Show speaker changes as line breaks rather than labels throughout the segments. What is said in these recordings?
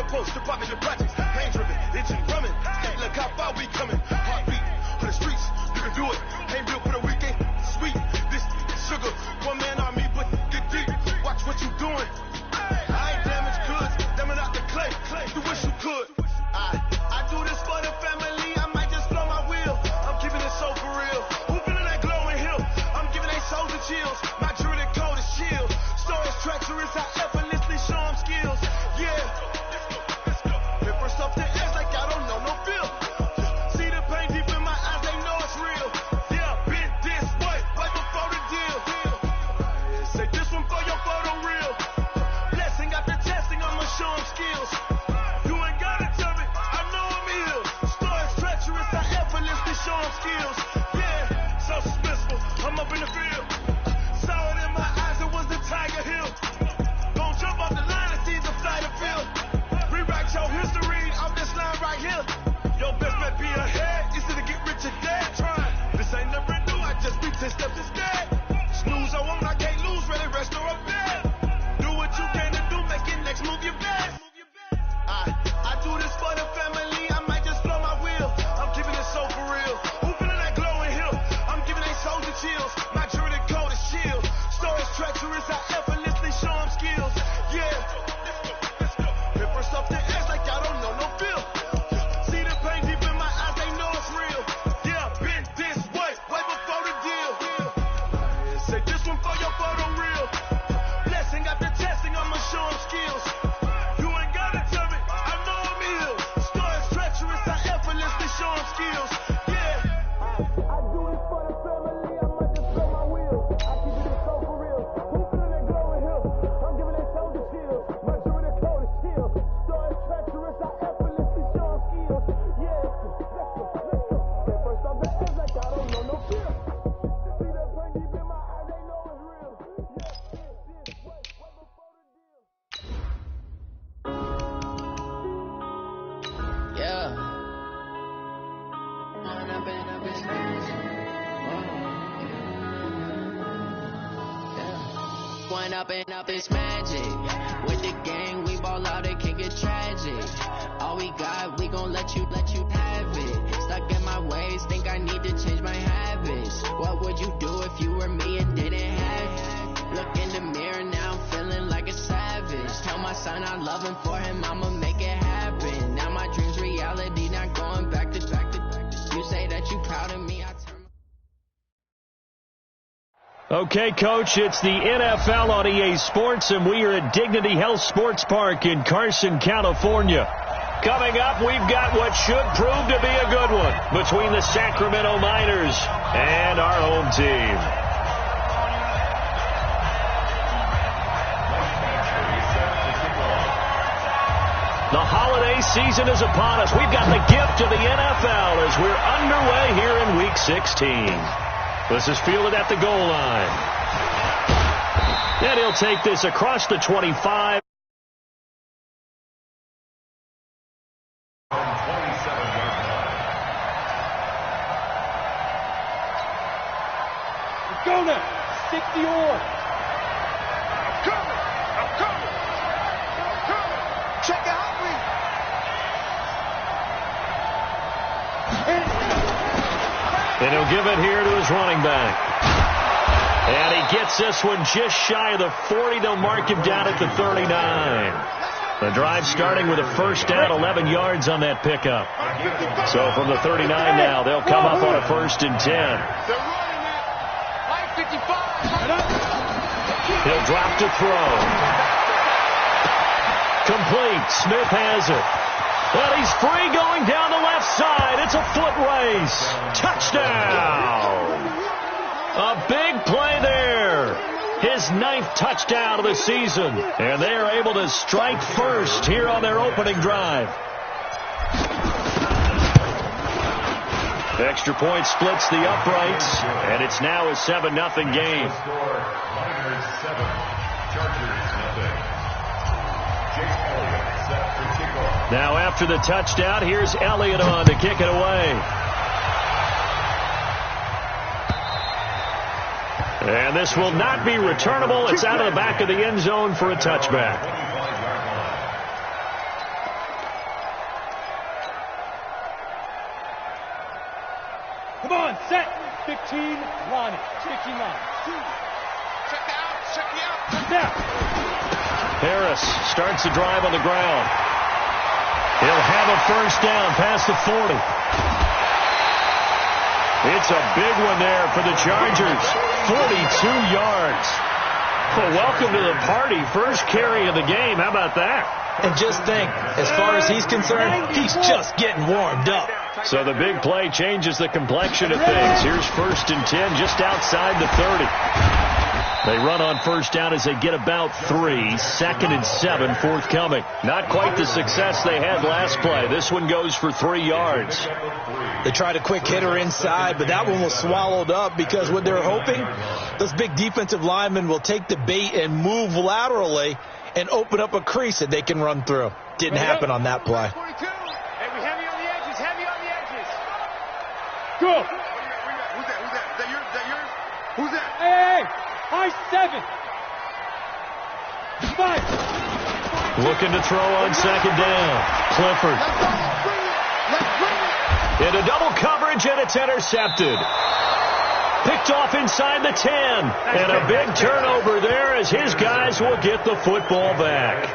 post, department of projects. Pain driven, engine drumming. Hey, look how far we coming. Heartbeat for the streets, you can do it. Ain't built for the weekend. Sweet, this sugar, one man army, but get deep. Watch what you doing. I ain't damaged goods, damn it out the clay. You wish you could. I do this for the family. I might just blow my wheel. I'm keeping it so for real. Who feeling that glowing hill? I'm giving they souls the chills. My jewelry cold as shield. Stories treacherous, I effortlessly show them skills. Yeah. Hit first off the edge like I don't know no feel. See the pain deep in my eyes, they know it's real. Yeah, been this way, right before the deal. Say this one for your photo reel. Blessing after testing, I'ma show them skills. You ain't gotta tell me, I know I'm ill. Stories treacherous, I effortlessly show them skills. Yeah, so suspenseful, I'm up in the field. Saw it in my eyes, it was the Tiger Hill. Gon' jump off the line and see the flight of field. Rewrite your history off this line right here. Your best bet be ahead, easy to get rich or dead. Trying, this ain't never new, I just be 10 steps instead. Snooze I won't, I can't lose, ready, rest or up bed. Do what you can to do, make it next move your best. I do this for the family, I might just blow my wheel. I'm keeping it so for real. Who feeling that glowing hill? I'm giving they souls the chills. My jewelry cold as shield. Stories treacherous, I effortlessly show them skills. Yeah. Hit first off the edge like I don't know no feel. See the pain deep in my eyes, they know it's real. Yeah, been this way, way before the deal. Say this one for your photo reel. Blessing after testing, I'ma show them skills. You ain't gotta tell me, I know I'm ill. Stories treacherous, I effortlessly show them skills. Yeah. I do this for the family, I might just blow my wheel. I keep it so for real. Who feeling that glowing hill? I'm giving they souls the chills. My jewelry cold as shield. Stories treacherous, I effortlessly show them skills. Yeah. Hit first off the edge like I don't know no fear. See that pain deep in my eyes, they know it's real. Yeah, this way, way before the deal.
Yeah. One up and up is magic. With the gang, we ball out, it can get tragic. All we got, we gon' let you have it. Stuck in my ways, think I need to change my habits. What would you do if you were me and didn't have it? Look in the mirror, now I'm feeling like a savage. Tell my son I love him, for him I'ma make it happen. Now my dream's reality, not going back to. You say that you proud of me, I turn.
Okay, Coach, it's the NFL on EA Sports, and we are at Dignity Health Sports Park in Carson, California. Coming up, we've got what should prove to be a good one between the Sacramento Miners and our home team. The holiday season is upon us. We've got the gift of the NFL as we're underway here in Week 16. This is fielded at the goal line. And he'll take this across the 25.
Go now. Stick the oar.
I'm coming. Check out me.
And he'll give it here to his running back. And he gets this one just shy of the 40. They'll mark him down at the 39. The drive starting with a first down, 11 yards on that pickup. So from the 39 now, they'll come up on a 1st and 10. He'll drop to throw. Complete. Smith has it. But he's free going down the left side. It's a foot race. Touchdown. A big play there. His 9th touchdown of the season. And they are able to strike first here on their opening drive. The extra point splits the uprights. And it's now a 7-0 game. Now after the touchdown, here's Elliott on to kick it away. And this will not be returnable. It's out of the back of the end zone for a touchback.
Come on, set. 15, line it. 59.
Check out. Check you out.
Now.
Harris starts the drive on the ground. He'll have a first down past the 40. It's a big one there for the Chargers. 42 yards. Well, welcome to the party. First carry of the game. How about that?
And just think, as far as he's concerned, he's just getting warmed up.
So the big play changes the complexion of things. Here's 1st and 10 just outside the 30. They run on first down as they get about 3. 2nd and 7 forthcoming. Not quite the success they had last play. This one goes for 3 yards.
They tried a quick hitter inside, but that one was swallowed up because what they're hoping, those big defensive linemen will take the bait and move laterally and open up a crease that they can run through. Didn't happen on that play.
42. Hey, we heavy on the edges, heavy on the edges. Go.
Who's that? Is that yours? Who's that?
Hey. High 7. 5.
Looking to throw on 2nd down. Clifford. Into double coverage, and it's intercepted. Picked off inside the 10. And a big turnover there as his guys will get the football back.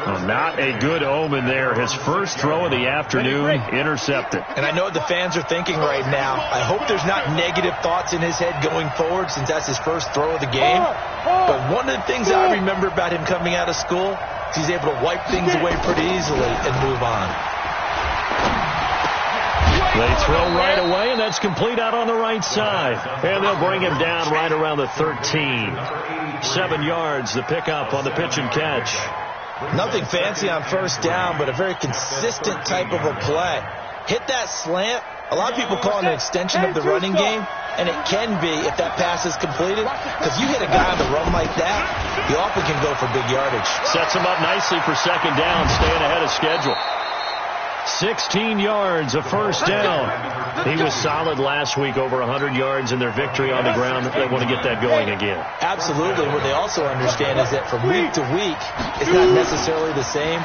Well, not a good omen there. His first throw of the afternoon intercepted.
And I know what the fans are thinking right now. I hope there's not negative thoughts in his head going forward since that's his first throw of the game. But one of the things I remember about him coming out of school is he's able to wipe things away pretty easily and move on.
They throw right away, and that's complete out on the right side. And they'll bring him down right around the 13. 7 yards, the pickup on the pitch and catch.
Nothing fancy on first down, but a very consistent type of a play. Hit that slant. A lot of people call it an extension of the running game, and it can be if that pass is completed. Because you hit a guy on the run like that, you often can go for big yardage.
Sets him up nicely for 2nd down, staying ahead of schedule. 16 yards, a first down. He was solid last week, over 100 yards in their victory on the ground. They want to get that going again.
Absolutely. What they also understand is that from week to week, it's not necessarily the same,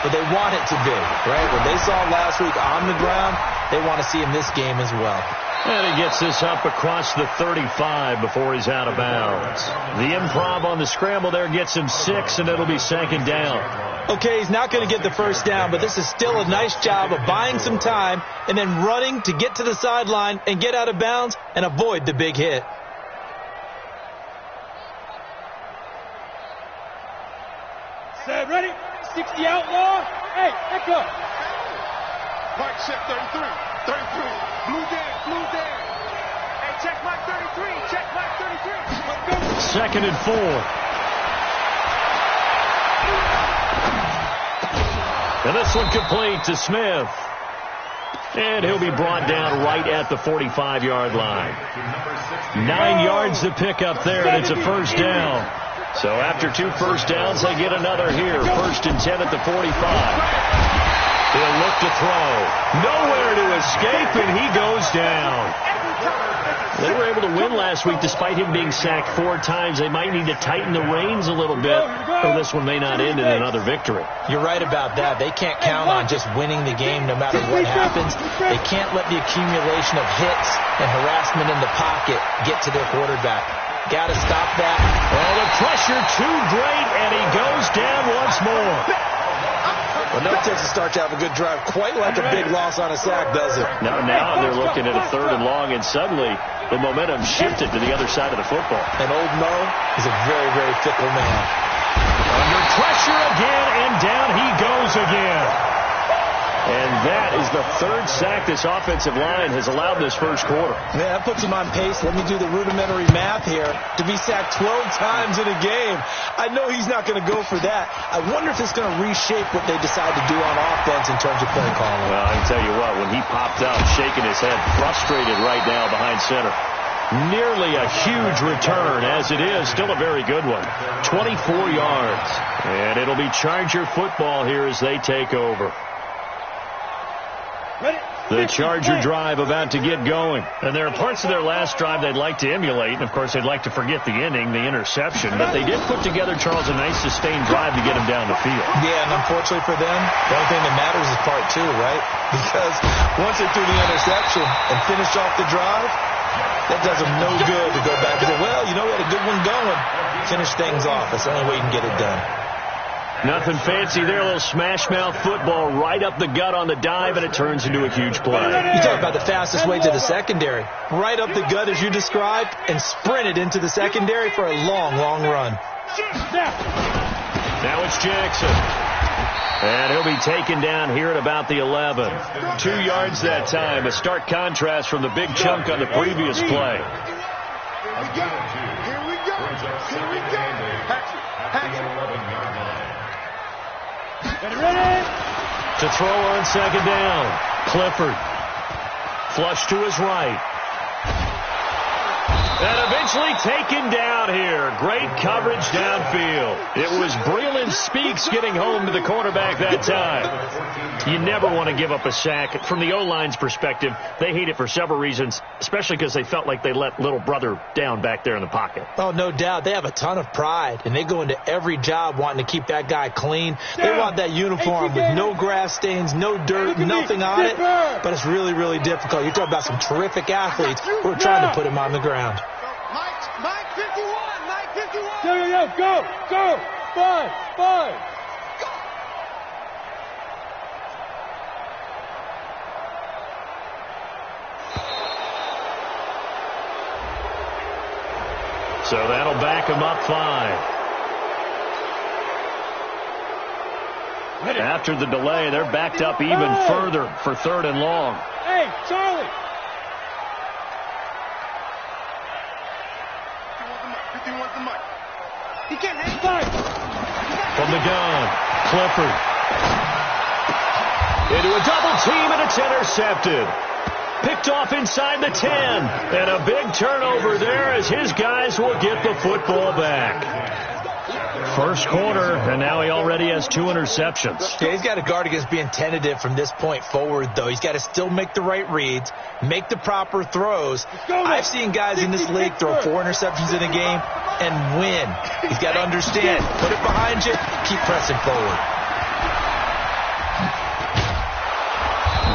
but they want it to be, right? What they saw last week on the ground, they want to see in this game as well.
And he gets this up across the 35 before he's out of bounds. The improv on the scramble there gets him 6, and it'll be 2nd down.
Okay, he's not going to get the first down, but this is still a nice job of buying some time and then running to get to the sideline and get out of bounds and avoid the big hit.
Set, ready? 60 outlaw. Hey, echo.
Mark check 33. 33. Blue down.
Hey, check mark 33. Check mark 33. Let's go.
2nd and 4. And this one complete to Smith. And he'll be brought down right at the 45-yard line. 9 yards to pick up there, and it's a first down. So after 2 first downs, they get another here. 1st and 10 at the 45. He'll look to throw. Nowhere to escape, and he goes down. They were able to win last week despite him being sacked 4 times. They might need to tighten the reins a little bit, or this one may not end in another victory.
You're right about that. They can't count on just winning the game no matter what happens. They can't let the accumulation of hits and harassment in the pocket get to their quarterback. Got to stop that.
Well, the pressure too great, and he goes down once more.
Well, no Texas starts to have a good drive, quite like a big loss on a sack, does it?
Now they're looking at a 3rd and long, and suddenly the momentum shifted to the other side of the football.
And old Mo is a very, very fickle man.
Under pressure again, and down he goes again. And that is the 3rd sack this offensive line has allowed this first quarter.
Yeah, that puts him on pace. Let me do the rudimentary math here. To be sacked 12 times in a game, I know he's not going to go for that. I wonder if it's going to reshape what they decide to do on offense in terms of play calling.
Well, I can tell you what, when he popped up, shaking his head, frustrated right now behind center. Nearly a huge return, as it is, still a very good one. 24 yards. And it'll be Charger football here as they take over.
Ready,
The Charger drive about to get going. And there are parts of their last drive they'd like to emulate. And, of course, they'd like to forget the inning, the interception. But they did put together, Charles, a nice sustained drive to get them down the field.
Yeah, and unfortunately for them, the only thing that matters is part two, right? Because once they threw the interception and finished off the drive, that does them no good to go back and say, well, you know, we had a good one going. Finish things off. That's the only way you can get it done.
Nothing fancy there. A little smash-mouth football right up the gut on the dive, and it turns into a huge play.
You talk about the fastest way to the secondary. Right up the gut, as you described, and sprinted into the secondary for a long, long run.
Now it's Jackson. And he'll be taken down here at about the 11. 2 yards that time. A stark contrast from the big chunk on the previous play.
Here we go. Here we go. Here we go.
Ready?
To throw on second down. Clifford. Flush to his right. And eventually taken down here. Great coverage downfield. It was Breland Speaks getting home to the quarterback that time. You never want to give up a sack. From the O-line's perspective, they hate it for several reasons, especially because they felt like they let little brother down back there in the pocket.
Oh, no doubt. They have a ton of pride, and they go into every job wanting to keep that guy clean. They want that uniform with no grass stains, no dirt, nothing on it. But it's really, really difficult. You're talking about some terrific athletes who are trying to put him on the ground.
Mike 51. Mike 51.
Go. 5.
So that'll back him up 5. After the delay, they're backed up even further for 3rd and long.
Hey, Charlie.
51's the mic. He can't hang.
From the gun, Clifford. Into a double team, and it's intercepted. Picked off inside the 10. And a big turnover there as his guys will get the football back. First quarter, and now he already has 2 interceptions.
Yeah, he's got to guard against being tentative from this point forward, though. He's got to still make the right reads, make the proper throws. I've seen guys in this league throw 4 interceptions in a game and win. He's got to understand, put it behind you, keep pressing forward.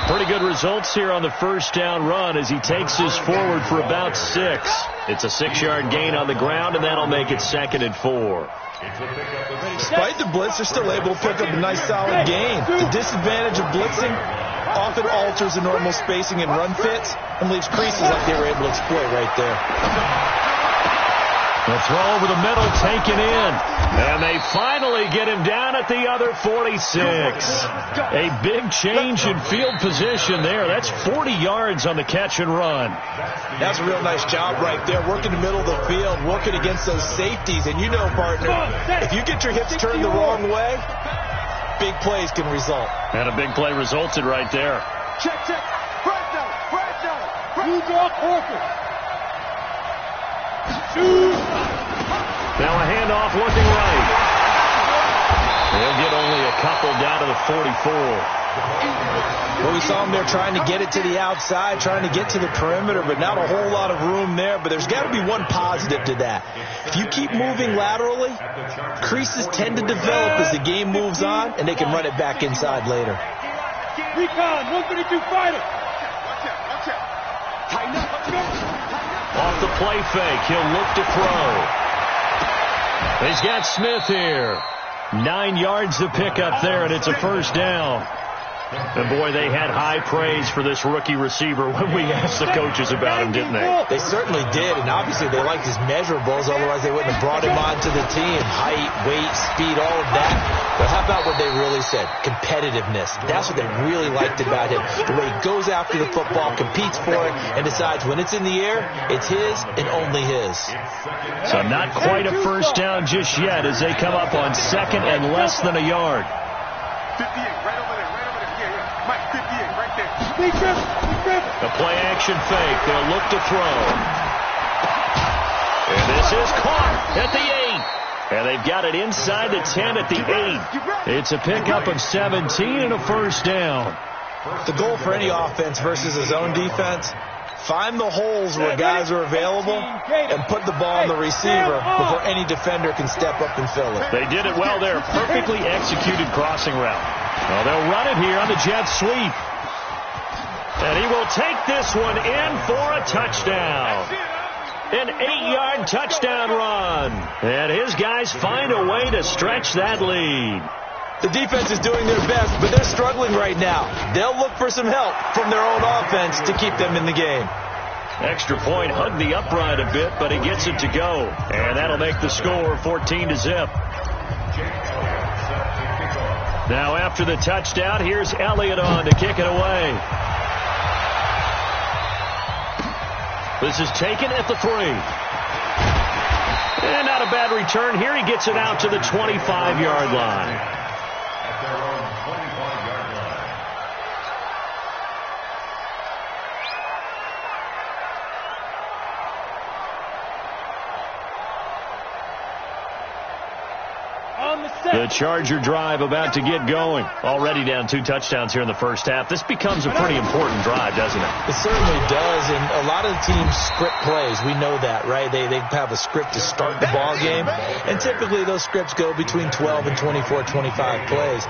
Pretty good results here on the first down run as he takes us forward for about 6. It's a 6-yard gain on the ground, and that'll make it 2nd and 4.
Despite the blitz, they're still able to pick up a nice solid gain. The disadvantage of blitzing often alters the normal spacing and run fits and leaves creases like they were able to exploit right there.
The throw over the middle taken in. And they finally get him down at the other 46. A big change in field position there. That's 40 yards on the catch and run.
That's a real nice job right there. Working the middle of the field, working against those safeties. And you know, partner, if you get your hips turned the wrong way, big plays can result.
And a big play resulted right there.
Check. Brad down.
You got Horford.
Now a handoff looking right. They'll get only a couple down to the 44.
Well, we saw him there trying to get it to the outside, trying to get to the perimeter, but not a whole lot of room there. But there's got to be one positive to that. If you keep moving laterally, creases tend to develop as the game moves on, and they can run it back inside later.
Recon, 132 fighter.
Watch out. Tighten up.
Off the play fake, he'll look to throw. He's got Smith here. 9 yards to pick up there, and it's a first down. And boy, they had high praise for this rookie receiver when we asked the coaches about him, didn't they?
They certainly did, and obviously they liked his measurables, otherwise they wouldn't have brought him onto the team. Height, weight, speed, all of that. But how about what they really said? Competitiveness. That's what they really liked about him. The way he goes after the football, competes for it, and decides when it's in the air, it's his and only his.
So not quite a first down just yet as they come up on 2nd and less than a yard.
58, right over there. Mike, 58, right there.
A play action fake. They'll look to throw. And this is caught at the 8. And they've got it inside the 10 at the 8. It's a pickup of 17 and a first down.
The goal for any offense versus a zone defense, find the holes where guys are available and put the ball on the receiver before any defender can step up and fill it.
They did it well there. Perfectly executed crossing route. Well, they'll run it here on the jet sweep. And he will take this one in for a touchdown. An 8-yard touchdown run. And his guys find a way to stretch that lead.
The defense is doing their best, but they're struggling right now. They'll look for some help from their own offense to keep them in the game.
Extra point, hugged the upright a bit, but he gets it to go. And that'll make the score 14-0. Now after the touchdown, here's Elliott on to kick it away. This is taken at the 3. And not a bad return here. He gets it out to the 25-yard line. The Charger drive about to get going. Already down 2 touchdowns here in the first half. This becomes a pretty important drive, doesn't it?
It certainly does, and a lot of the teams script plays. We know that, right? They have a script to start the ball game, and typically those scripts go between 12 and 24, 25 plays.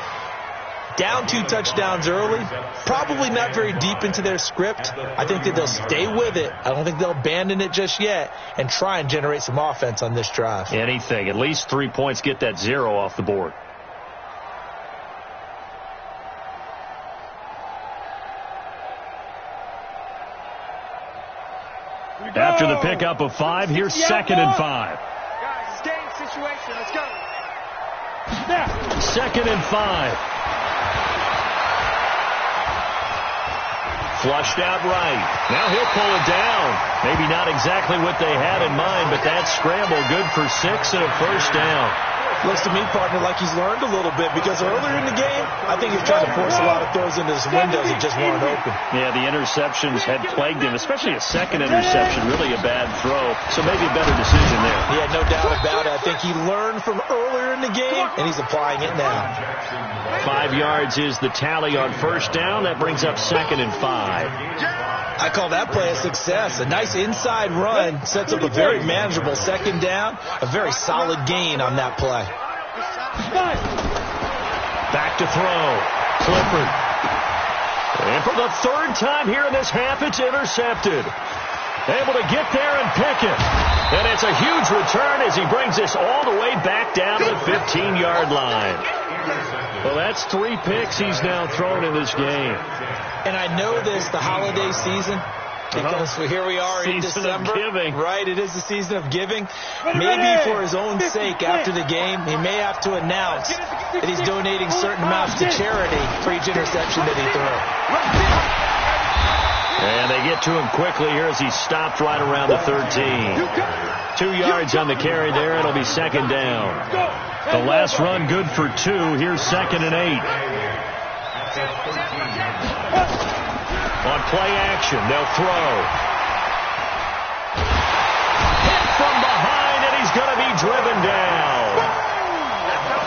Down 2 touchdowns early, probably not very deep into their script. I think that they'll stay with it. I don't think they'll abandon it just yet and try and generate some offense on this drive.
Anything. At least 3 points, get that 0 off the board. After the pickup of 5, here's 2nd and 5.
Guys, stay in situation. Let's go.
2nd and 5. Flushed out right. Now he'll pull it down. Maybe not exactly what they had in mind, but that scramble good for 6 and a first down.
Looks to me, partner, like he's learned a little bit, because earlier in the game, I think he was trying to force a lot of throws into his windows that just weren't open.
Yeah, the interceptions had plagued him, especially a second interception, really a bad throw. So maybe a better decision there.
Yeah, no doubt about it. I think he learned from earlier in the game, and he's applying it now.
5 yards is the tally on first down. That brings up 2nd and 5.
I call that play a success. A nice inside run sets up a very manageable 2nd down. A very solid gain on that play.
Back to throw. Clifford. And for the 3rd time here in this half, it's intercepted. Able to get there and pick it. And it's a huge return as he brings this all the way back down to the 15-yard line. Well, that's 3 picks he's now thrown in this game.
And I know this, the holiday season, because here we are in December. Right, it is the season of giving. Maybe for his own sake after the game, he may have to announce that he's donating certain amounts to charity for each interception that he threw.
And they get to him quickly here as he stopped right around the 13. 2 yards on the carry there. It'll be 2nd down. The last run good for 2. Here's 2nd and 8. On play action, they'll throw. Hit from behind, and he's going to be driven down.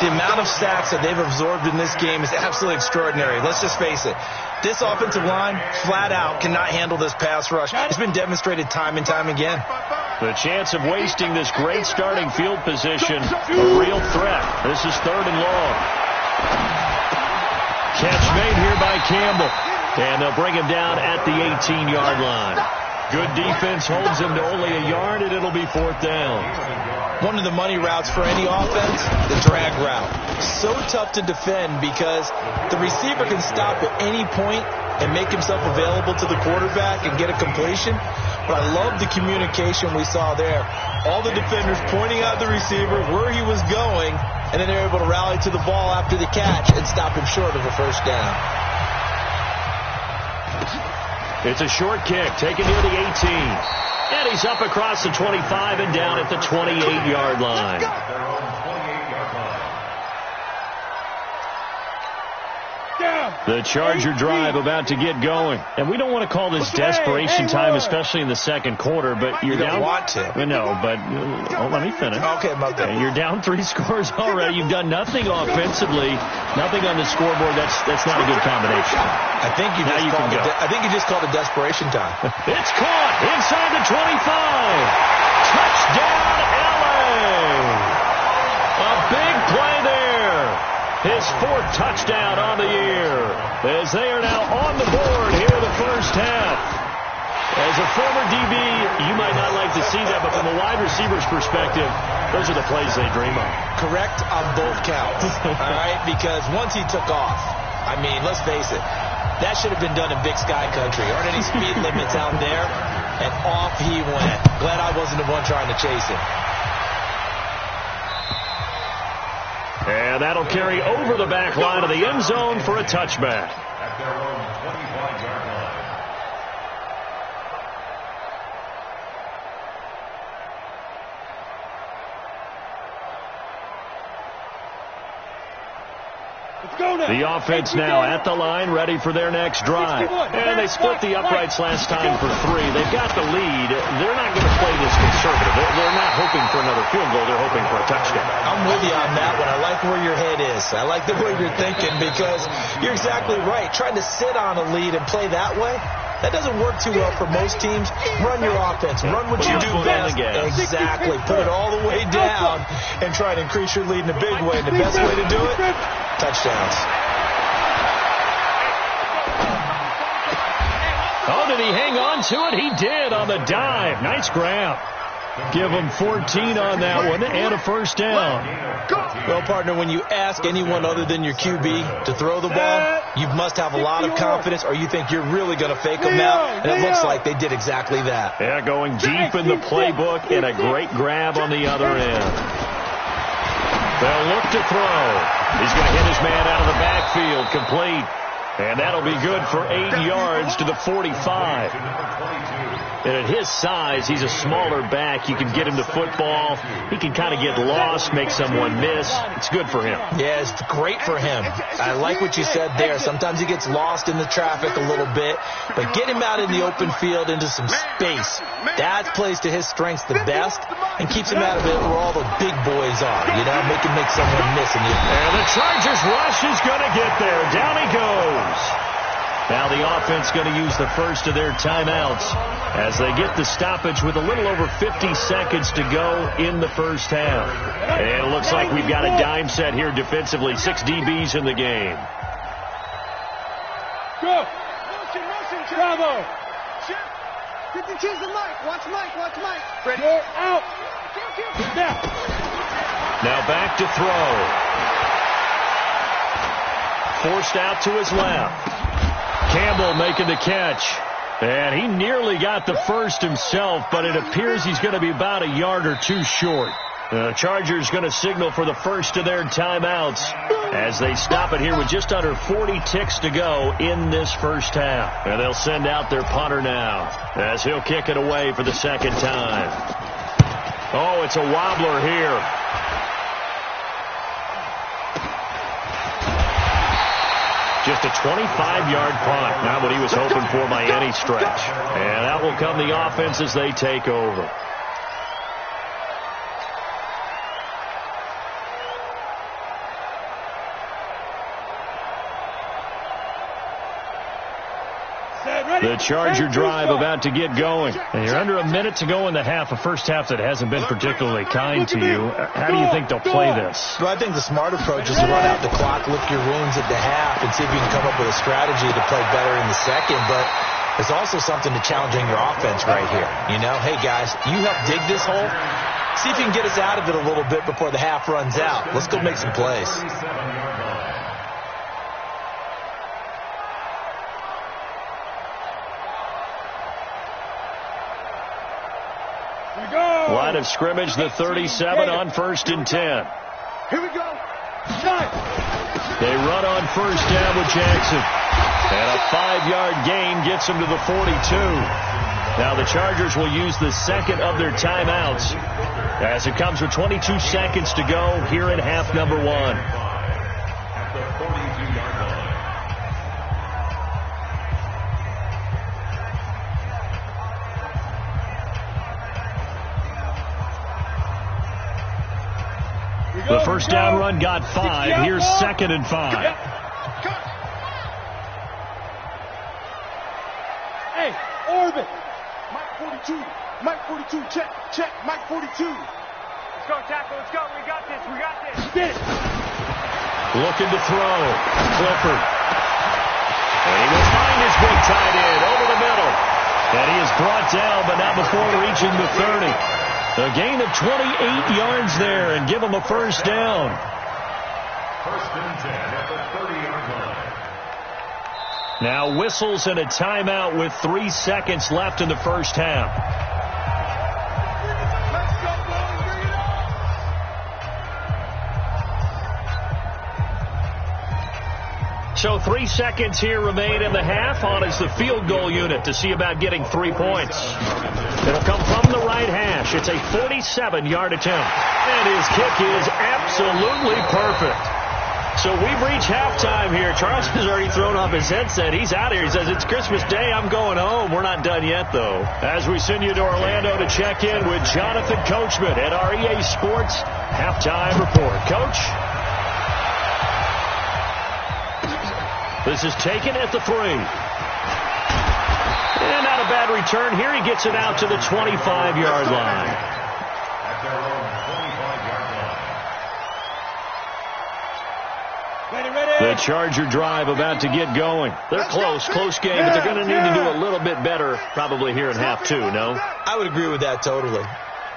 The amount of sacks that they've absorbed in this game is absolutely extraordinary. Let's just face it. This offensive line, flat out, cannot handle this pass rush. It's been demonstrated time and time again.
The chance of wasting this great starting field position, a real threat. This is 3rd and long. Catch made here by Campbell. And they'll bring him down at the 18-yard line. Good defense holds him to only a yard, and it'll be 4th down.
One of the money routes for any offense, the drag route. So tough to defend because the receiver can stop at any point and make himself available to the quarterback and get a completion. But I love the communication we saw there. All the defenders pointing out the receiver, where he was going, and then they're able to rally to the ball after the catch and stop him short of a first down.
It's a short kick, taken near the 18. And he's up across the 25 and down at the 28-yard line. The Charger drive about to get going. And we don't want to call this desperation time, especially in the second quarter, but you're down.
You don't want to.
No, but let me finish.
Okay, my bad.
You're down 3 scores already. You've done nothing offensively, nothing on the scoreboard. That's not a good combination.
I think you just called it desperation time.
It's caught inside the 25. Touchdown, LA. A big play there. His 4th touchdown on the year, as they are now on the board here in the first half. As a former DB, you might not like to see that, but from a wide receiver's perspective, those are the plays they dream of.
Correct on both counts, all right? Because once he took off, I mean, let's face it, that should have been done in Big Sky Country. Aren't any speed limits out there? And off he went. Glad I wasn't the one trying to chase him.
And that'll carry over the back line of the end zone for a touchback.
At their own 25-yard line.
The offense now at the line, ready for their next drive. And they split the uprights last time for 3. They've got the lead. They're not going to play this conservative. They're not hoping for another field goal. They're hoping for a touchdown.
I'm with you on that one. I like where your head is. I like the way you're thinking, because you're exactly right. Trying to sit on a lead and play that way, that doesn't work too well for most teams. Run your offense. Run what you do best. Exactly. Put it all the way down and try to increase your lead in a big way. And the best way to do it, touchdowns.
Oh, did he hang on to it? He did on the dive. Nice grab. Give him 14 on that one and a first down.
Well, partner, when you ask anyone other than your QB to throw the ball, you must have a lot of confidence, or you think you're really going to fake them out, and it looks like they did exactly that.
Yeah, going deep in the playbook and a great grab on the other end. They'll look to throw. He's going to hit his man out of the backfield, complete. And that'll be good for 8 yards to the 45. And at his size, he's a smaller back. You can get him to football. He can kind of get lost, make someone miss. It's good for him.
Yeah, it's great for him. I like what you said there. Sometimes he gets lost in the traffic a little bit, but get him out in the open field into some space. That plays to his strengths the best and keeps him out of it where all the big boys are. You know, make him make someone miss. And
the Chargers rush is going to get there. Down he goes. Now the offense going to use the first of their timeouts as they get the stoppage with a little over 50 seconds to go in the first half. And it looks like we've got a dime set here defensively. 6 DBs in the game.
Go. Motion, Bravo. Get the choose the Mike. Watch Mike. Ready? Out.
Now back to throw. Forced out to his left. Campbell making the catch. And he nearly got the first himself, but it appears he's going to be about a yard or 2 short. The Chargers going to signal for the first of their timeouts as they stop it here with just under 40 ticks to go in this first half. And they'll send out their punter now as he'll kick it away for the second time. Oh, it's a wobbler here. Just a 25-yard punt. Not what he was hoping for by any stretch. And that will come the offense as they take over. The Charger drive about to get going. And you're under a minute to go in the half, a first half that hasn't been particularly kind to you. How do you think they'll play this?
Well, I think the smart approach is to run out the clock, lick your wounds at the half, and see if you can come up with a strategy to play better in the second. But there's also something to challenging your offense right here. You know, hey, guys, you help dig this hole. See if you can get us out of it a little bit before the half runs out. Let's go make some plays.
Line of scrimmage, the 37 on 1st and 10.
Here we go. Shot.
They run on first down with Jackson. And a 5-yard gain gets them to the 42. Now the Chargers will use the second of their timeouts as it comes with 22 seconds to go here in half number 1.
At the 42-yard line.
The first down run got 5. Here's 2nd and 5.
Hey, orbit. Mike 42. Mike 42. Check. Check. Mike 42. Let's go, tackle. Let's go. We got this. We got this. Get it.
Looking to throw. Clifford. And he will find his big tight end over the middle. And he is brought down, but not before reaching the 30. A gain of 28 yards there and give him a first down.
First and 10 at the 30-yard line.
Now whistles and a timeout with 3 seconds left in the first half.
Let's go, boys. Bring it on.
So 3 seconds here remain in the half. On is the field goal unit to see about getting 3 points. It'll come from the right hash. It's a 47-yard attempt. And his kick is absolutely perfect. So we've reached halftime here. Charles has already thrown off his headset. He's out here. He says, it's Christmas Day. I'm going home. We're not done yet, though. As we send you to Orlando to check in with Jonathan Coachman at our EA Sports Halftime Report. Coach? This is taken at the 3. And not a bad return here. He gets it out to the 25-yard line.
At their own 25-yard line.
Ready.
The Charger drive about to get going. They're close game, but they're going to need to do a little bit better probably here in half 2, no?
I would agree with that totally.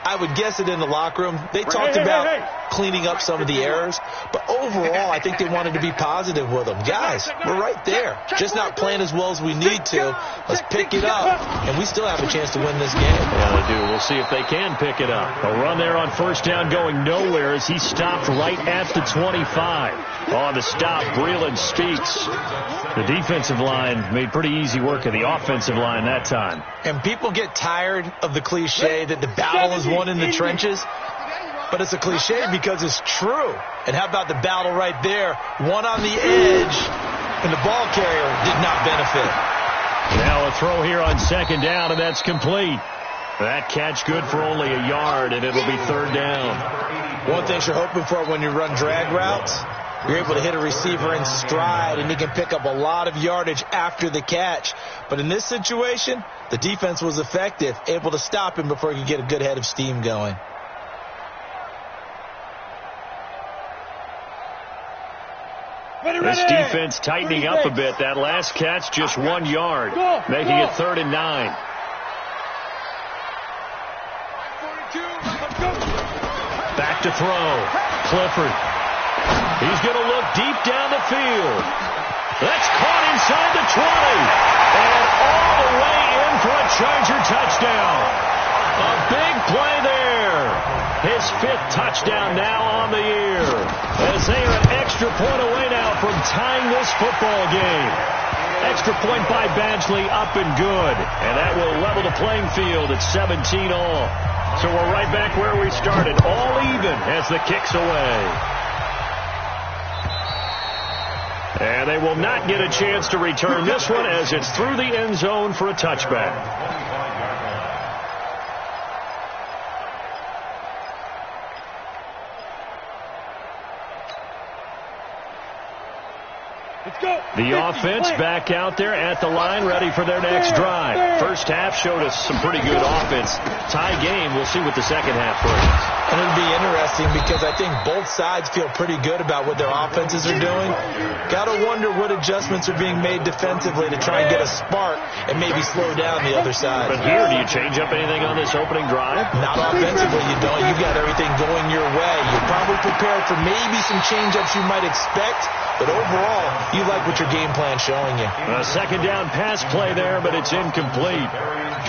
I would guess it in the locker room. They talked about cleaning up some of the errors, but overall, I think they wanted to be positive with them. Guys, we're right there. Just not playing as well as we need to. Let's pick it up, and we still have a chance to win this game.
Yeah, they do. We'll see if they can pick it up. A run there on first down going nowhere as he stopped right at the 25. On the stop, Breeland Speaks. The defensive line made pretty easy work of the offensive line that time.
And people get tired of the cliche that the battle is won in the trenches. But it's a cliche because it's true. And how about the battle right there? One on the edge, and the ball carrier did not benefit.
Now a throw here on second down, and that's complete. That catch good for only a yard, and it'll be third down.
One thing you're hoping for when you run drag routes, you're able to hit a receiver in stride, and he can pick up a lot of yardage after the catch. But in this situation, the defense was effective, able to stop him before he could get a good head of steam going.
This defense tightening up a bit. That last catch, just 1 yard, making it 3rd and 9. Back to throw. Clifford. He's going to look deep down the field. That's caught inside the 20. And all the way in for a Charger touchdown. A big play there. His 5th touchdown now on the year. As they are an extra point away now from tying this football game. Extra point by Badgley up and good. And that will level the playing field at 17 all. So we're right back where we started. All even as the kick's away. And they will not get a chance to return this one as it's through the end zone for a touchback. The offense back out there at the line, ready for their next drive. First half showed us some pretty good offense. Tie game, we'll see what the second half brings.
And it'll be interesting because I think both sides feel pretty good about what their offenses are doing. Got to wonder what adjustments are being made defensively to try and get a spark and maybe slow down the other side.
But here, do you change up anything on this opening drive?
Not offensively, you don't. You've got everything going your way. You're probably prepared for maybe some change-ups you might expect. But overall, you like what your game plan's showing you.
A second down pass play there, but it's incomplete.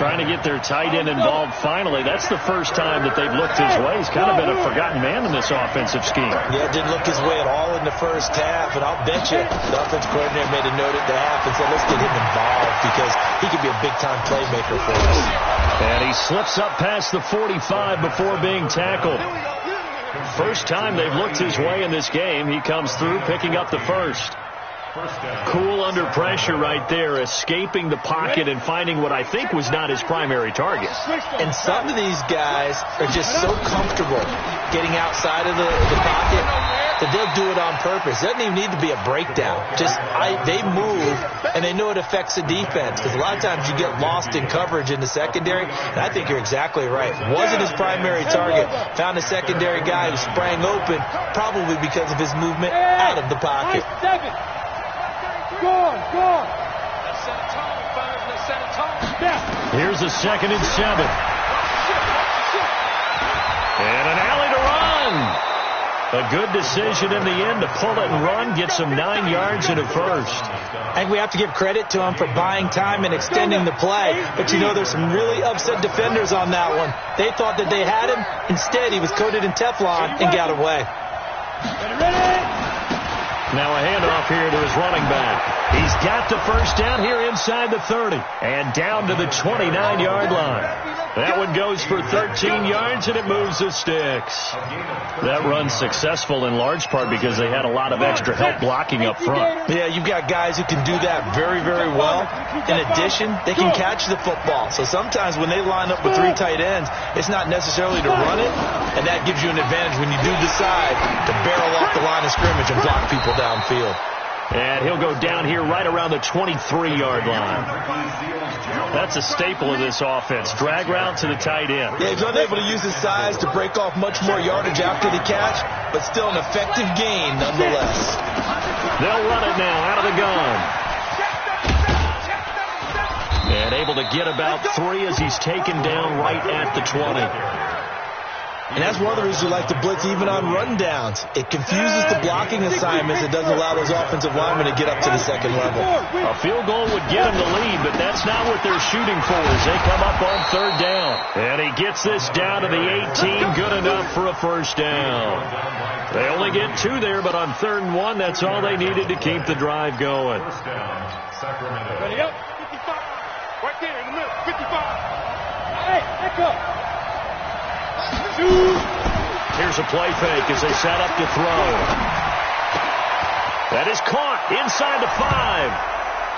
Trying to get their tight end involved finally. That's the first time that they've looked his way. He's kind of been a forgotten man in this offensive scheme.
Yeah, didn't look his way at all in the first half. And I'll bet you the offensive coordinator made a note at the half and said, let's get him involved because he could be a big-time playmaker for us.
And he slips up past the 45 before being tackled. First time they've looked his way in this game. He comes through picking up the first. Cool under pressure right there, escaping the pocket and finding what I think was not his primary target.
And some of these guys are just so comfortable getting outside of the pocket that they'll do it on purpose. It doesn't even need to be a breakdown. They move, and they know it affects the defense, because a lot of times you get lost in coverage in the secondary, and I think you're exactly right. Wasn't his primary target. Found a secondary guy who sprang open, probably because of his movement out of the pocket.
Here's a 2nd and 7. And an alley to run. A good decision in the end to pull it and run, get some 9 yards and a first.
I think we have to give credit to him for buying time and extending the play. But, there's some really upset defenders on that one. They thought that they had him. Instead, he was coated in Teflon and got away.
Now a handoff here to his running back. He's got the first down here inside the 30 and down to the 29-yard line. That one goes for 13 yards, and it moves the sticks. That run's successful in large part because they had a lot of extra help blocking up front.
Yeah, you've got guys who can do that very, very well. In addition, they can catch the football. So sometimes when they line up with 3 tight ends, it's not necessarily to run it, and that gives you an advantage when you do decide to barrel off the line of scrimmage and block people downfield.
And he'll go down here right around the 23-yard line. That's a staple of this offense. Drag route to the tight end.
Yeah, he's unable to use his size to break off much more yardage after the catch, but still an effective gain nonetheless.
They'll run it now out of the gun. And able to get about 3 as he's taken down right at the 20.
And that's one of the reasons we like to blitz even on run downs. It confuses the blocking assignments. It doesn't allow those offensive linemen to get up to the second level.
A field goal would get them the lead, but that's not what they're shooting for as they come up on 3rd down. And he gets this down to the 18, good enough for a first down. They only get 2 there, but on 3rd and 1, that's all they needed to keep the drive going.
First down, Sacramento.
Ready up, 55. Right there in the middle, 55. Hey, back up.
Here's a play fake as they set up to throw. That is caught inside the 5.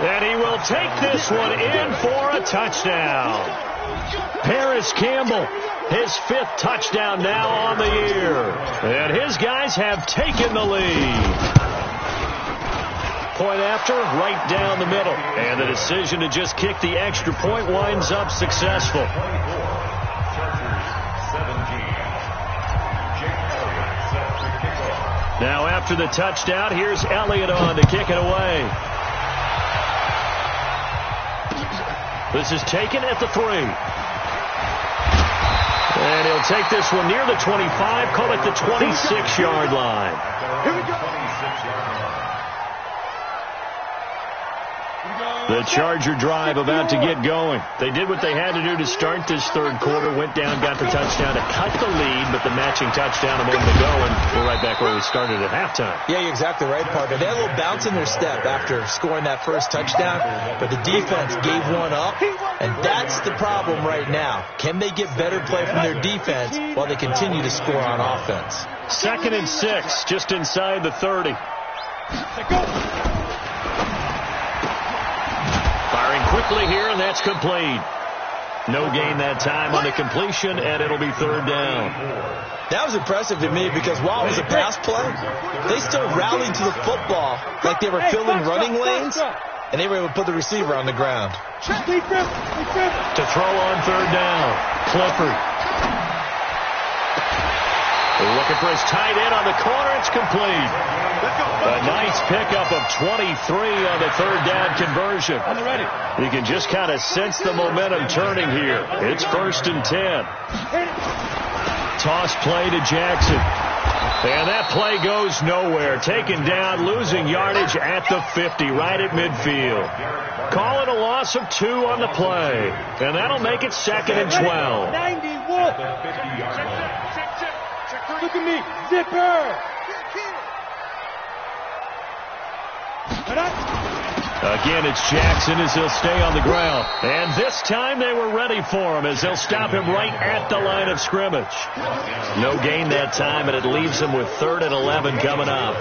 And he will take this one in for a touchdown. Paris Campbell, his 5th touchdown now on the year. And his guys have taken the lead. Point after, right down the middle. And the decision to just kick the extra point winds up successful. Now after the touchdown, here's Elliott on to kick it away. This is taken at the 3. And he'll take this one near the 25, call it the 26-yard line.
Here we go.
The Charger drive about to get going. They did what they had to do to start this 3rd quarter, went down, got the touchdown to cut the lead, but the matching touchdown a moment ago, and we're right back where we started at halftime.
Yeah, you're exactly right, partner. They had a little bounce in their step after scoring that first touchdown, but the defense gave one up, and that's the problem right now. Can they get better play from their defense while they continue to score on offense?
2nd and 6, just inside the 30. Firing quickly here, and that's complete. No gain that time on the completion, and it'll be 3rd down.
That was impressive to me because while it was a pass play, they still rallied to the football like they were filling running lanes, and they were able to put the receiver on the ground.
To throw on 3rd down, Clifford. They're looking for his tight end on the corner. It's complete. A nice pickup of 23 on the 3rd down conversion. You can just kind of sense the momentum turning here. It's 1st and 10. Toss play to Jackson. And that play goes nowhere. Taken down, losing yardage at the 50, right at midfield. Call it a loss of 2 on the play. And that'll make it 2nd and 12.
91. Look at me. Zipper.
Again, it's Jackson as he'll stay on the ground. And this time they were ready for him as they'll stop him right at the line of scrimmage. No gain that time, and it leaves him with 3rd and 11 coming up.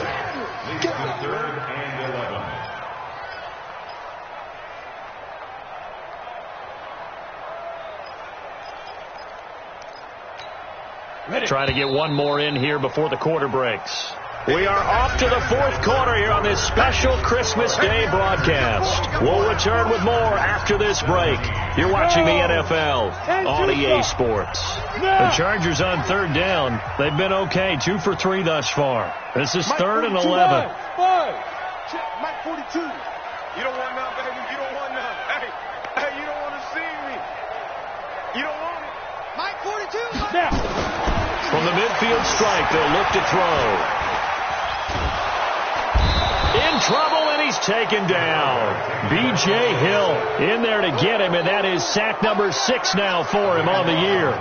Trying to get one more in here before the quarter breaks. We are off to the fourth quarter here on this special Christmas Day broadcast. We'll return with more after this break. You're watching the NFL on EA Sports. The Chargers on third down. They've been okay, 2 for 3 thus far. This is third and 11.
Check, Mike 42.
You don't want none, baby. You don't want none. Hey, you don't want to see me. You don't want it.
Mike 42.
Now.
From the midfield strike, they'll look to throw. In trouble, and he's taken down. B.J. Hill in there to get him, and that is sack number 6 now for him on the year.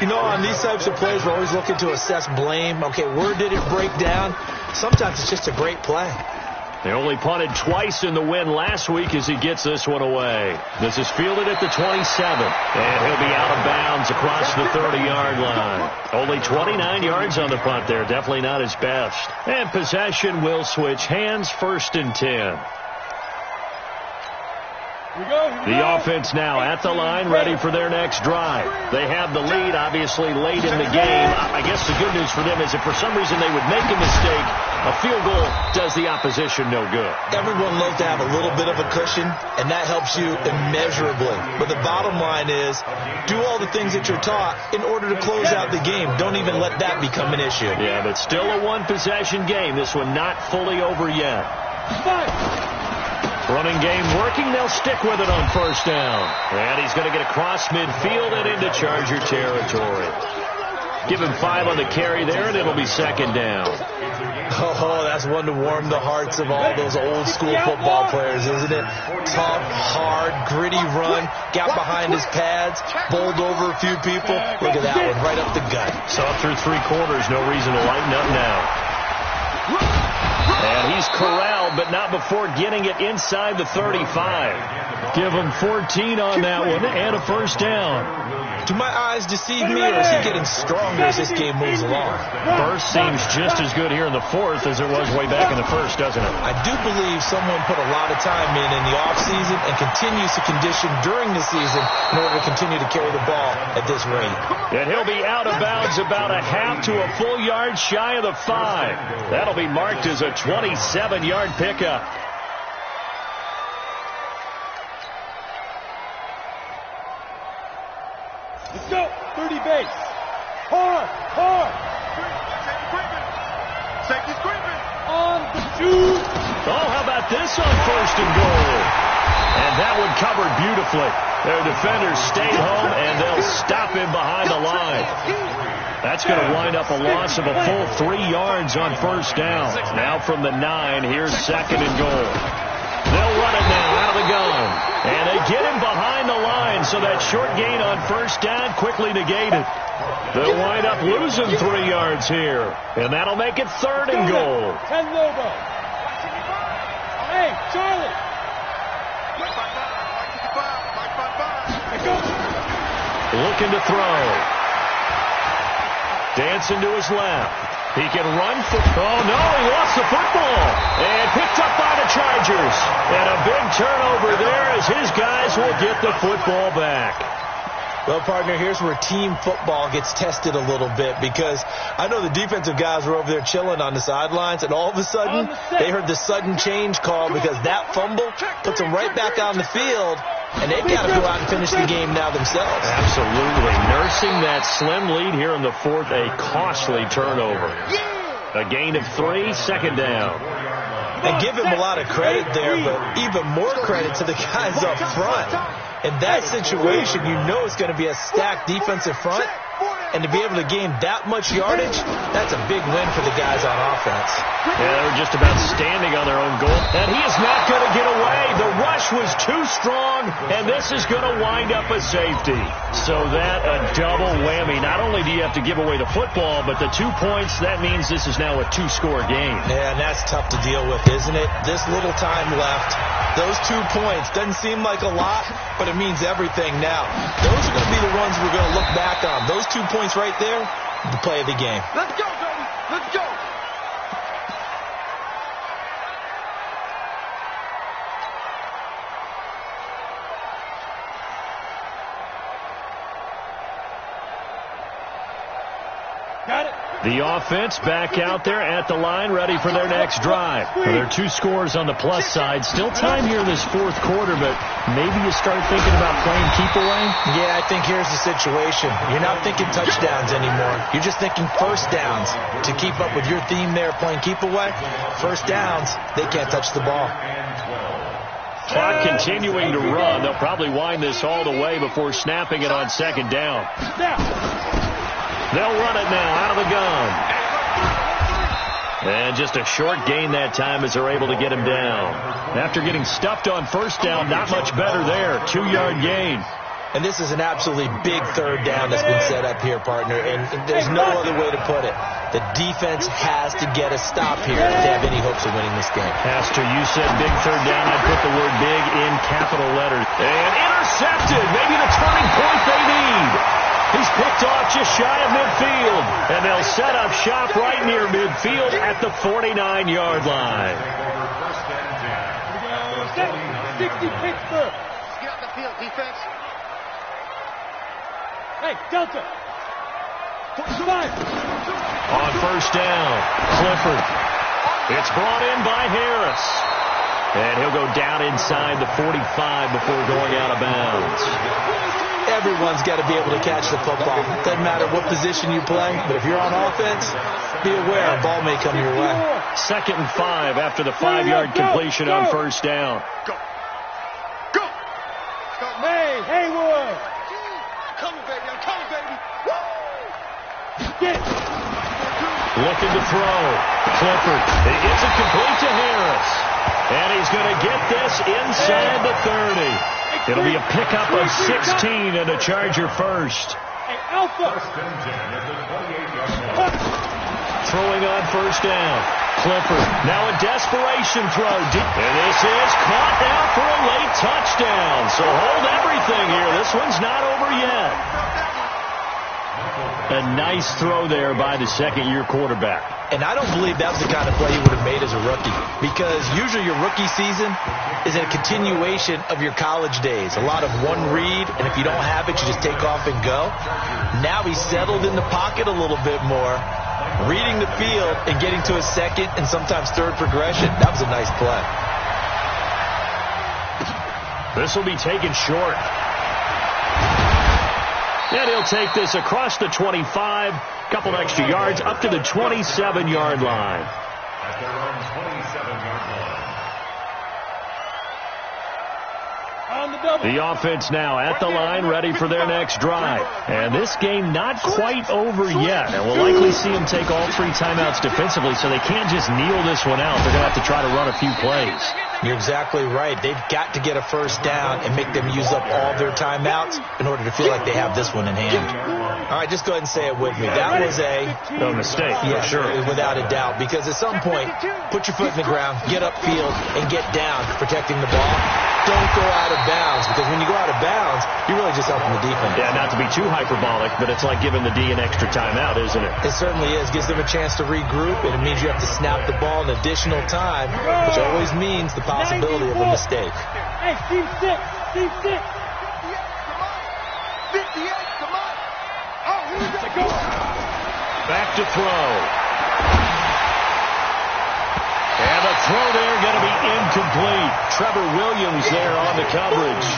You know, on these types of plays, we're always looking to assess blame. Okay, where did it break down? Sometimes it's just a great play.
They only punted twice in the win last week as he gets this one away. This is fielded at the 27, and he'll be out of bounds across the 30-yard line. Only 29 yards on the punt there. Definitely not his best. And possession will switch hands, 1st and 10. The offense now at the line, ready for their next drive. They have the lead, obviously, late in the game. I guess the good news for them is if for some reason they would make a mistake, a field goal does the opposition no good.
Everyone loves to have a little bit of a cushion, and that helps you immeasurably. But the bottom line is, do all the things that you're taught in order to close out the game. Don't even let that become an issue.
Yeah, but still a one-possession game. This one not fully over yet. Running game working. They'll stick with it on 1st down. And he's going to get across midfield and into Charger territory. Give him 5 on the carry there, and it'll be 2nd down.
Oh, that's one to warm the hearts of all those old-school football players, isn't it? Tough, hard, gritty run, got behind his pads, bowled over a few people. Look at that one, right up the gut.
Saw through 3 quarters, no reason to lighten up now. And he's corralled, but not before getting it inside the 35. Give him 14 on that one and a 1st down.
Do my eyes deceive me, or is he getting stronger as this game moves along?
Burst seems just as good here in the 4th as it was way back in the 1st, doesn't it?
I do believe someone put a lot of time in the offseason and continues to condition during the season in order to continue to carry the ball at this rate.
And he'll be out of bounds about a half to a full yard shy of the 5. That'll be marked as a 27-yard pickup.
Let's go. 30 base. Hard.
Safety's creeping.
On the 2.
Oh, how about this on 1st and goal? And that one covered beautifully. Their defenders stayed home, and they'll stop him behind the line. That's going to wind up a loss of a full 3 yards on 1st down. Now from the 9, here's 2nd and goal. They'll run it now out of the gun. And they get him behind the line, so that short gain on 1st down quickly negated. They'll wind up losing 3 yards here. And that'll make it 3rd and goal.
10 Lobo. Hey, Charlie.
Looking to throw. Dancing to his left. He can run for... Oh, no, he lost the football. And picked up by the Chargers. And a big turnover there as his guys will get the football back.
Well, partner, here's where team football gets tested a little bit, because I know the defensive guys were over there chilling on the sidelines, and all of a sudden, they heard the sudden change call because that fumble puts them right back on the field, and they've got to go out and finish the game now themselves.
Absolutely. Nursing that slim lead here in the 4th, a costly turnover. A gain of 3, 2nd down.
And give him a lot of credit there, but even more credit to the guys up front. In that situation, you know it's going to be a stacked defensive front. And to be able to gain that much yardage, that's a big win for the guys on offense.
Yeah, they were just about standing on their own goal. And he is not going to get away. The rush was too strong, and this is going to wind up a safety. So that a double whammy. Not only do you have to give away the football, but the 2 points, that means this is now a 2-score game.
Yeah, and that's tough to deal with, isn't it? This little time left. Those 2 points doesn't seem like a lot, but it means everything now. Those are going to be the ones we're going to look back on. Those 2 points right there, the play of the game.
Let's go, baby. Let's go.
Got it.
The offense back out there at the line, ready for their next drive. Well, there are 2 scores on the plus side. Still time here in this 4th quarter, but maybe you start thinking about playing keep away?
Yeah, I think here's the situation. You're not thinking touchdowns anymore. You're just thinking first downs. To keep up with your theme there, playing keep away, first downs, they can't touch the ball.
Clock continuing to run. They'll probably wind this all the way before snapping it on 2nd down. They'll run it now out of the gun. And just a short gain that time as they're able to get him down. After getting stuffed on 1st down, not much better there. 2-yard gain.
And this is an absolutely big 3rd down that's been set up here, partner, and there's no other way to put it. The defense has to get a stop here if they have any hopes of winning this game.
Pastor, you said big 3rd down. I'd put the word big in capital letters. And intercepted. Maybe the turning point they need. He's picked off just shy of midfield. And they'll set up shop right near midfield at the 49-yard line.
60 Pittsburgh.
Get off the field, defense.
Hey, Delta. 45.
On 1st down, Clifford. It's brought in by Harris. And he'll go down inside the 45 before going out of bounds.
Everyone's got to be able to catch the football. Doesn't matter what position you play, but if you're on offense, be aware a ball may come your way.
2nd and 5 after the 5-yard completion on 1st down.
Go. Go.
Hey, Haywood.
I'm coming, baby. I'm coming, baby. Woo!
Get it.
Looking to throw. Clifford. He gets it complete to Harris. And he's going to get this inside the 30. It'll be a pickup of 16 and a Charger first.
Hey, Alpha.
Throwing on 1st down. Clifford. Now a desperation throw. And this is caught now for a late touchdown. So hold everything here. This one's not over yet. A nice throw there by the 2nd-year quarterback.
And I don't believe that was the kind of play he would have made as a rookie, because usually your rookie season is a continuation of your college days. A lot of one read, and if you don't have it, you just take off and go. Now he's settled in the pocket a little bit more, reading the field and getting to a 2nd and sometimes 3rd progression. That was a nice play.
This will be taken short. And he'll take this across the 25, couple extra yards, up to the 27-yard line.
At their own 27-yard line.
The offense now at the line, ready for their next drive. And this game not quite over yet. And we'll likely see them take all 3 timeouts defensively, so they can't just kneel this one out. They're going to have to try to run a few plays.
You're exactly right. They've got to get a 1st down and make them use up all their timeouts in order to feel like they have this one in hand. All right, just go ahead and say it with me. That was a
mistake,
yeah,
for sure.
Without a doubt, because at some point, put your foot in the ground, get upfield, and get down protecting the ball. Don't go out of bounds, because when you go out of bounds, you're really just helping the defense.
Yeah, not to be too hyperbolic, but it's like giving the D an extra timeout, isn't it?
It certainly is. Gives them a chance to regroup, and it means you have to snap the ball an additional time, which always means the possibility of a mistake.
Hey, Steve 6. Steve 6.
58, come on. Oh, here we go.
Back to throw. And the throw there going to be incomplete. Trevor Williams there on the coverage.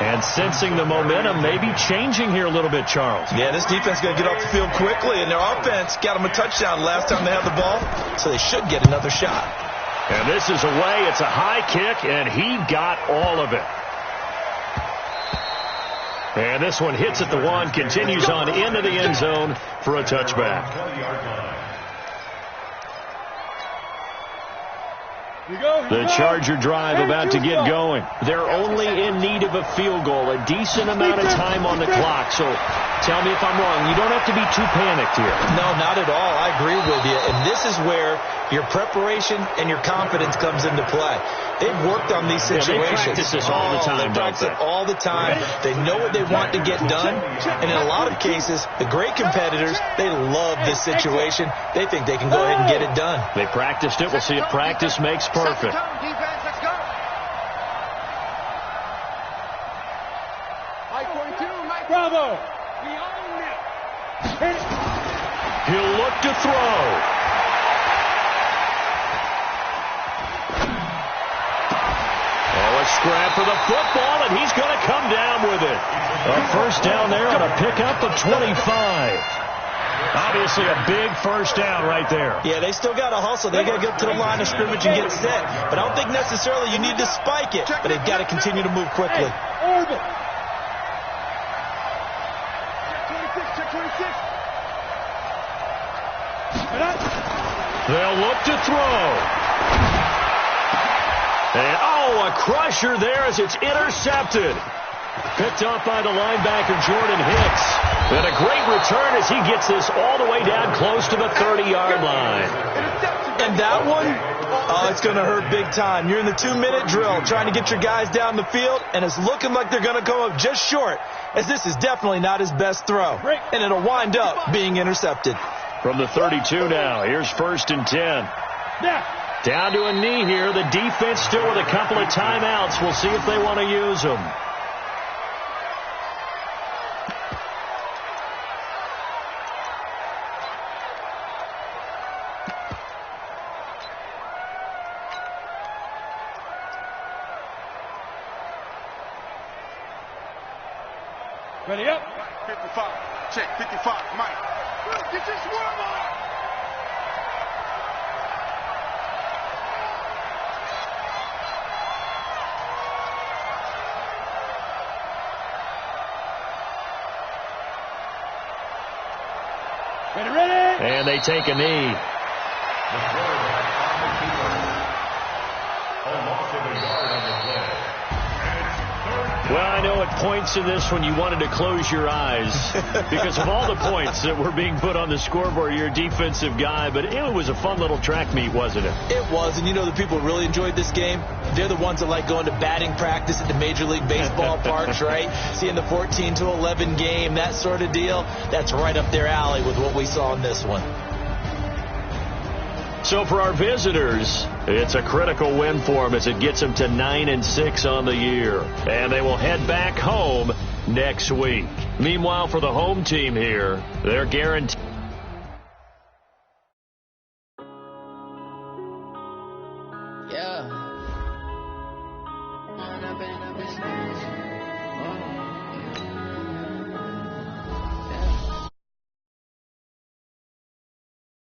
And sensing the momentum, maybe changing here a little bit, Charles.
Yeah, this defense is going to get off the field quickly, and their offense got them a touchdown last time they had the ball, so they should get another shot.
And this is away. It's a high kick, and he got all of it. And this one hits at the 1, continues on into the end zone for a touchback. The Charger drive about to get going. They're only in need of a field goal, a decent amount of time on the clock. So tell me if I'm wrong. You don't have to be too panicked here.
No, not at all. I agree with you. And this is where your preparation and your confidence comes into play. They've worked on these situations.
Yeah, they practice this all the time,
they practice it all the time. They know what they want to get done. And in a lot of cases, the great competitors, they love this situation. They think they can go ahead and get it done.
They practiced it. We'll see if practice makes perfect.
Bravo. We own it. Hit it.
He'll look to throw. Oh, a scrap for the football, and he's going to come down with it. A first down there on a pickup of 25. Obviously a big first down right there.
Yeah, they still got to hustle. They got to get to the line of scrimmage and get set. But I don't think necessarily you need to spike it. But they've got to continue to move quickly.
Orbit. Check 26.
They'll look to throw. And, oh, a crusher there as it's intercepted. Picked up by the linebacker, Jordan Hicks. And a great return as he gets this all the way down close to the 30-yard line.
And that one, oh, it's going to hurt big time. You're in the 2-minute drill trying to get your guys down the field, and it's looking like they're going to come up just short, as this is definitely not his best throw. And it'll wind up being intercepted.
From the 32 now, here's 1st and 10. Down to a knee here. The defense still with a couple of timeouts. We'll see if they want to use them.
Ready up.
55. Check 55. Mike. Get your swarm on.
Ready.
And they take a knee. Well, I know at points in this when you wanted to close your eyes because of all the points that were being put on the scoreboard. You're a defensive guy, but it was a fun little track meet, wasn't it?
It was, and you know the people who really enjoyed this game? They're the ones that like going to batting practice at the Major League Baseball parks, right? Seeing the 14-11 game, that sort of deal. That's right up their alley with what we saw in this one.
So for our visitors, it's a critical win for them as it gets them to 9-6 on the year. And they will head back home next week. Meanwhile, for the home team here, they're guaranteed.
Yeah.